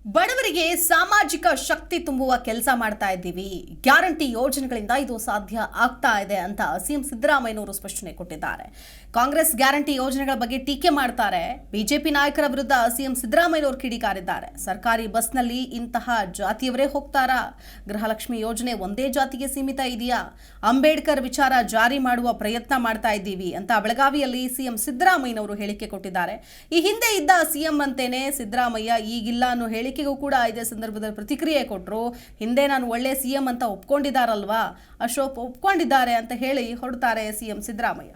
ಬಡವರಿಗೆ ಸಾಮಾಜಿಕ ಶಕ್ತಿ ತುಂಬುವ ಕೆಲಸ ಮಾಡ್ತಾ ಇದ್ದೀವಿ. ಗ್ಯಾರಂಟಿ ಯೋಜನೆಗಳಿಂದ ಇದು ಸಾಧ್ಯ ಆಗ್ತಾ ಇದೆ ಅಂತ ಸಿಎಂ ಸಿದ್ದರಾಮಯ್ಯನವರು ಸ್ಪಷ್ಟನೆ ಕೊಟ್ಟಿದ್ದಾರೆ. ಕಾಂಗ್ರೆಸ್ ಗ್ಯಾರಂಟಿ ಯೋಜನೆಗಳ ಬಗ್ಗೆ ಟೀಕೆ ಮಾಡ್ತಾರೆ. ಬಿಜೆಪಿ ನಾಯಕರ ವಿರುದ್ಧ ಸಿಎಂ ಸಿದ್ದರಾಮಯ್ಯನವರು ಕಿಡಿಕಾರಿದ್ದಾರೆ. ಸರ್ಕಾರಿ ಬಸ್ನಲ್ಲಿ ಇಂತಹ ಜಾತಿಯವರೇ ಹೋಗ್ತಾರಾ? ಗೃಹಲಕ್ಷ್ಮಿ ಯೋಜನೆ ಒಂದೇ ಜಾತಿಗೆ ಸೀಮಿತ ಇದೆಯಾ? ಅಂಬೇಡ್ಕರ್ ವಿಚಾರ ಜಾರಿ ಮಾಡುವ ಪ್ರಯತ್ನ ಮಾಡ್ತಾ ಇದ್ದೀವಿ ಅಂತ ಬೆಳಗಾವಿಯಲ್ಲಿ ಸಿಎಂ ಸಿದ್ದರಾಮಯ್ಯನವರು ಹೇಳಿಕೆ ಕೊಟ್ಟಿದ್ದಾರೆ. ಈ ಹಿಂದೆ ಇದ್ದ ಸಿಎಂ ಅಂತೇನೆ ಸಿದ್ದರಾಮಯ್ಯ ಈಗಿಲ್ಲ ಅನ್ನೋ ಹೇಳಿಕೆಗೂ ಕೂಡ ಇದೇ ಸಂದರ್ಭದಲ್ಲಿ ಪ್ರತಿಕ್ರಿಯೆ ಕೊಟ್ಟರು. ಹಿಂದೆ ನಾನು ಒಳ್ಳೆ ಸಿಎಂ ಅಂತ ಒಪ್ಕೊಂಡಿದ್ದಾರಲ್ವಾ, ಅಶೋಕ್ ಒಪ್ಕೊಂಡಿದ್ದಾರೆ ಅಂತ ಹೇಳಿ ಹೊರಡ್ತಾರೆ ಸಿಎಂ ಸಿದ್ದರಾಮಯ್ಯ.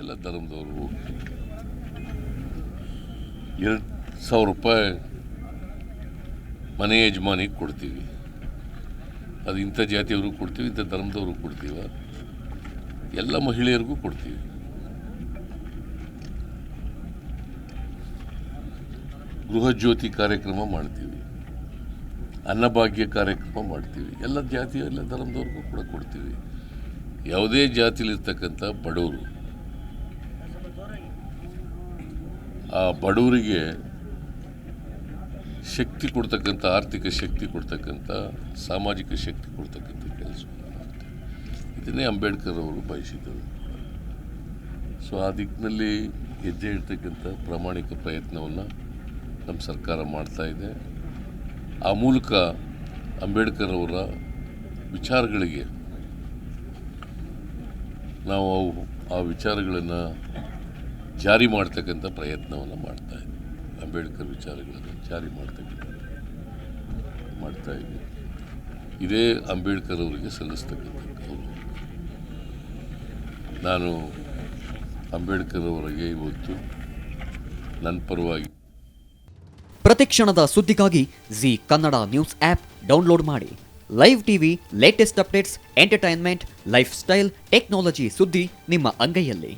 ಎಲ್ಲ ಧರ್ಮದವರು 2,000 ರೂಪಾಯಿ ಮನೆ ಯಜಮಾನಿಗೆ ಕೊಡ್ತೀವಿ. ಅದು ಇಂಥ ಜಾತಿಯವರು ಕೊಡ್ತೀವಿ, ಇಂಥ ಧರ್ಮದವರು ಕೊಡ್ತೀವ, ಎಲ್ಲ ಮಹಿಳೆಯರಿಗೂ ಕೊಡ್ತೀವಿ. ಗೃಹ ಜ್ಯೋತಿ ಕಾರ್ಯಕ್ರಮ ಮಾಡ್ತೀವಿ, ಅನ್ನಭಾಗ್ಯ ಕಾರ್ಯಕ್ರಮ ಮಾಡ್ತೀವಿ. ಎಲ್ಲ ಜಾತಿಯ ಎಲ್ಲ ಧರ್ಮದವ್ರಿಗೂ ಕೂಡ ಕೊಡ್ತೀವಿ. ಯಾವುದೇ ಜಾತಿಲಿರ್ತಕ್ಕಂಥ ಬಡವರು, ಆ ಬಡವರಿಗೆ ಶಕ್ತಿ ಕೊಡ್ತಕ್ಕಂಥ, ಆರ್ಥಿಕ ಶಕ್ತಿ ಕೊಡ್ತಕ್ಕಂಥ, ಸಾಮಾಜಿಕ ಶಕ್ತಿ ಕೊಡ್ತಕ್ಕಂಥ ಕೆಲಸವನ್ನು ಮಾಡ್ತೀವಿ. ಇದನ್ನೇ ಅಂಬೇಡ್ಕರ್ ಅವರು ಬಯಸಿದ್ದರು. ಸೊ ಆ ದಿಕ್ಕಿನಲ್ಲಿ ಹೆಜ್ಜೆ ಇಡ್ತಕ್ಕಂಥ ಪ್ರಾಮಾಣಿಕ ಪ್ರಯತ್ನವನ್ನು ನಮ್ಮ ಸರ್ಕಾರ ಮಾಡ್ತಾ ಇದೆ. ಆ ಮೂಲಕ ಅಂಬೇಡ್ಕರ್ ಅವರ ವಿಚಾರಗಳಿಗೆ ನಾವು ಆ ವಿಚಾರಗಳನ್ನು ಜಾರಿ ಮಾಡ್ತಕ್ಕಂಥ ಪ್ರಯತ್ನವನ್ನು ಮಾಡ್ತಾ ಇದ್ದೀವಿ. ಅಂಬೇಡ್ಕರ್ ವಿಚಾರಗಳನ್ನು ಜಾರಿ ಮಾಡ್ತಾ ಇದ್ದೀವಿ. ಇದೇ ಅಂಬೇಡ್ಕರ್ ಅವರಿಗೆ ಸಲ್ಲಿಸ್ತಕ್ಕಂಥ ಗೌರವ. ನಾನು ಅಂಬೇಡ್ಕರ್ ಅವರಿಗೆ ಇವತ್ತು ನನ್ನ ಪರವಾಗಿ ಪ್ರತಿಕ್ಷಣದ ಸುದ್ದಿಗಾಗಿ Zee Kannada news app download ಮಾಡಿ. Live TV, latest updates, entertainment, lifestyle, technology ಸುದ್ದಿ ನಿಮ್ಮ ಅಂಗೈಯಲ್ಲಿ.